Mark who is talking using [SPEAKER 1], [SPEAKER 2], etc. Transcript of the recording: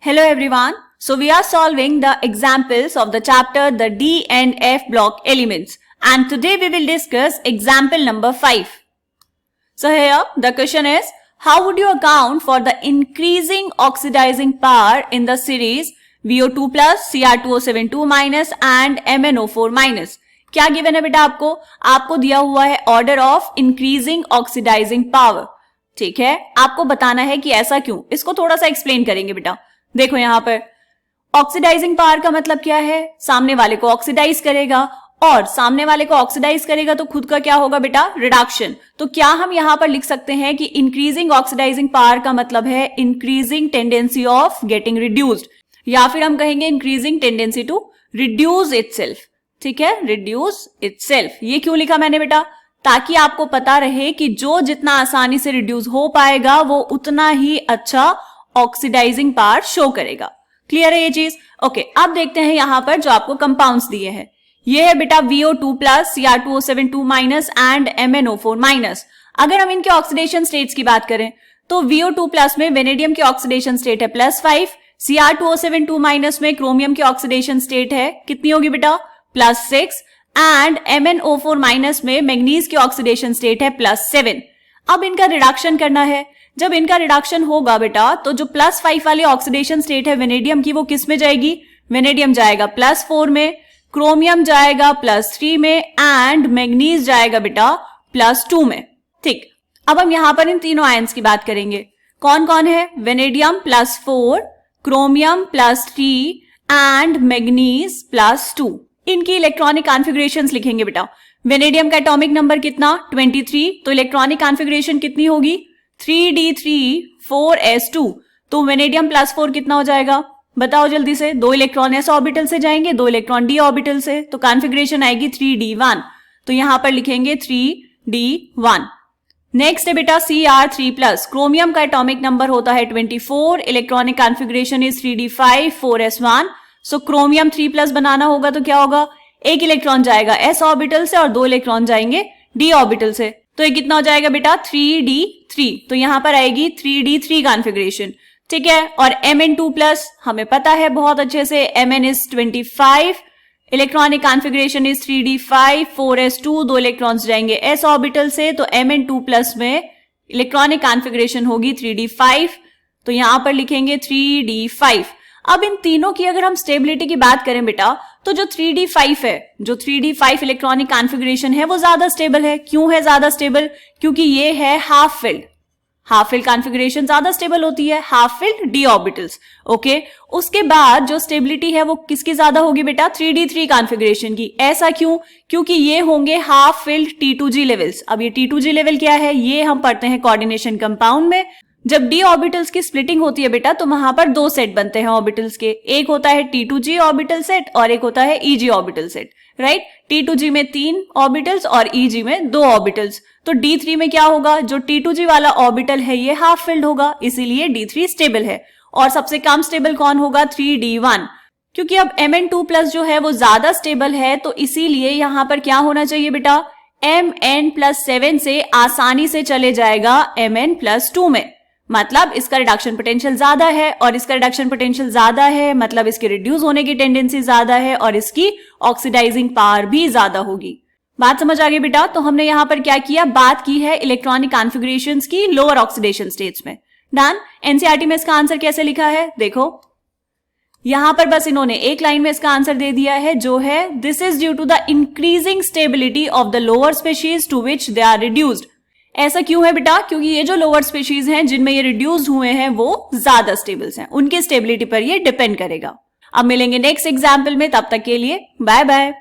[SPEAKER 1] Hello everyone. So we are solving the examples of the chapter the D and F block elements, and today we will discuss example number 5. So here the question is, how would you account for the increasing oxidizing power in the series VO2 plus Cr2O72 minus and MnO4 minus? क्या given है बेटा? आपको दिया हुआ है order of increasing oxidising power. ठीक है, आपको बताना है कि ऐसा क्यों. इसको थोड़ा सा एक्सप्लेन करेंगे बेटा. देखो यहां पर ऑक्सीडाइजिंग पावर का मतलब क्या है? सामने वाले को ऑक्सीडाइज करेगा, और सामने वाले को ऑक्सीडाइज करेगा तो खुद का क्या होगा बेटा? रिडक्शन. तो क्या हम यहां पर लिख सकते हैं कि इंक्रीजिंग ऑक्सीडाइजिंग पावर का मतलब है increasing tendency of getting reduced, या फिर हम कहेंगे increasing tendency to reduce itself. ठीक है, रिड्यूस इटसेल्फ. ये क्यों लिखा मैंने बेटा? ताकि आपको पता रहे कि जो जितना आसानी से रिड्यूस हो पाएगा वो उतना ही अच्छा ऑक्सीडाइजिंग पावर शो करेगा. क्लियर है ये चीज? ओके, अब देखते हैं यहां पर जो आपको कंपाउंड्स दिए हैं. ये है बेटा VO2 plus Cr2O72 minus and MnO4 minus. अगर हम इनके ऑक्सीडेशन स्टेट्स की बात करें तो VO2 प्लस में वेनेडियम की ऑक्सीडेशन स्टेट है +5, Cr2O72 माइनस में क्रोमियम की ऑक्सीडेशन स्टेट है कितनी होगी बेटा? +6, एंड MnO4 माइनस में मैग्नीज की ऑक्सीडेशन स्टेट है +7. अब इनका रिडक्शन करना है. जब इनका रिडक्शन होगा बेटा तो जो +5 वाली ऑक्सीडेशन स्टेट है वेनेडियम की वो किस में जाएगी? वेनेडियम जाएगा +4 में, क्रोमियम जाएगा +3 में, एंड मैग्नीज जाएगा बेटा +2 में. ठीक, अब हम यहां पर इन तीनों आयंस की बात करेंगे. कौन कौन है? Vanadium +4, chromium +3 and manganese +2. इनकी इलेक्ट्रॉनिक कॉन्फ़िगरेशंस लिखेंगे बेटा. वेनेडियम का एटॉमिक नंबर कितना? 23. तो इलेक्ट्रॉनिक कॉन्फ़िगरेशन कितनी होगी? 3d3 4s2. तो वेनेडियम +4 कितना हो जाएगा? बताओ जल्दी से. 2 इलेक्ट्रॉन s ऑर्बिटल से जाएंगे, 2 इलेक्ट्रॉन d ऑर्बिटल से, तो कॉन्फ़िगरेशन आएगी 3d1. तो यहां पर लिखेंगे 3d1. नेक्स्ट है बेटा Cr3+. क्रोमियम का एटॉमिक नंबर होता है 24, electronic configuration is 3d5 4s1. So chromium 3+ बनाना होगा तो क्या होगा? एक इलेक्ट्रॉन जाएगा s ऑर्बिटल से और 2 इलेक्ट्रॉन जाएंगे d ऑर्बिटल से. तो ये कितना हो जाएगा बेटा? 3d3. तो यहां पर आएगी 3d3 कॉन्फ़िगरेशन. ठीक है, और Mn2+ हमें पता है बहुत अच्छे से, Mn is 25, electronic configuration is 3d5 4s2, 2 electrons जाएंगे s ऑर्बिटल से, तो Mn2+ में इलेक्ट्रॉनिक कॉन्फ़िगरेशन होगी 3d5. तो यहां पर लिखेंगे 3d5. अब इन तीनों की अगर हम स्टेबिलिटी की बात करें बेटा तो जो 3d5 है, जो 3d5 इलेक्ट्रॉनिक कॉन्फ़िगरेशन है वो ज्यादा स्टेबल है. क्यों है ज्यादा स्टेबल? क्योंकि ये है half filled. Half filled configuration ज्यादा स्टेबल होती है, half filled d orbitals. Okay, उसके बाद जो स्टेबिलिटी है वो किसकी ज्यादा होगी बेटा? 3d3 कॉन्फ़िगरेशन की. ऐसा क्यों? क्योंकि ये होंगे हाफ फिल्ड T2G लेवल्स. अब ये T2G लेवल क्या है? ये हम पढ़ते हैं कोऑर्डिनेशन कंपाउंड में. जब d ऑर्बिटल्स की स्प्लिटिंग होती है बेटा तो वहां पर 2 सेट बनते हैं ऑर्बिटल्स के. एक होता है T2G ऑर्बिटल सेट और एक होता है EG orbital set. Right, T2G में 3 ऑर्बिटल्स और EG में 2 ऑर्बिटल्स. तो D3 में क्या होगा? जो T2G वाला ऑर्बिटल है ये हाफ फिल्ड होगा, इसीलिए D3 स्टेबल है. और सबसे कम स्टेबल कौन होगा? 3d1. क्योंकि अब Mn2+ जो है वो ज्यादा स्टेबल है तो इसीलिए यहां पर क्या होना चाहिए बेटा? Mn+7 से आसानी से चले जाएगा Mn+2 में. मतलब इसका रिडक्शन पोटेंशियल ज्यादा है, और इसका रिडक्शन पोटेंशियल ज्यादा है मतलब इसके रिड्यूस होने की टेंडेंसी ज्यादा है, और इसकी ऑक्सीडाइजिंग पावर भी ज्यादा होगी. बात समझ आ गई बेटा? तो हमने यहां पर क्या किया? बात की है इलेक्ट्रॉनिक कॉन्फ़िगरेशंस की लोअर ऑक्सीडेशन स्टेट्स में. डन. एनसीईआरटी में इसका आंसर कैसे लिखा है? देखो यहां पर बस इन्होंने एक लाइन में इसका आंसर दे दिया है, जो है this is due to the increasing stability of the lower species to which they are reduced. ऐसा क्यों है बेटा? क्योंकि ये जो लोअर स्पीशीज हैं जिनमें ये रिड्यूस्ड हुए हैं वो ज्यादा स्टेबल्स हैं, उनके स्टेबिलिटी पर ये डिपेंड करेगा. अब मिलेंगे नेक्स्ट एग्जाम्पल में, तब तक के लिए बाय बाय.